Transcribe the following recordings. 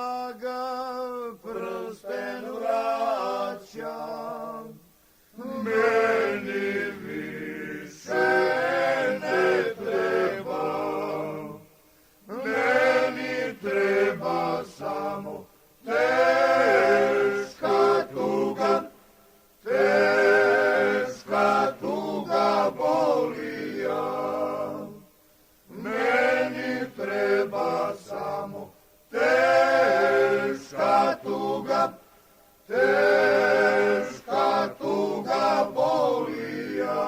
draga prsten vraćam, meni više ne treba, meni treba samo teška tuga bolija. Meni treba samo teška tuga bolija.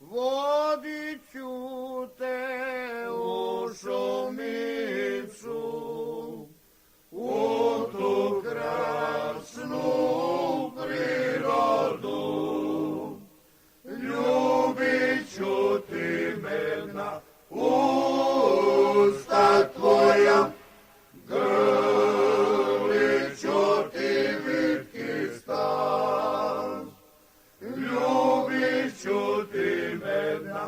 Vodit ću te u šumicu, u tu krasnu prirodu. Ljubit ću ti medna usta tvoja, grlit ću ti vitki stas. Ljubit ću ti medna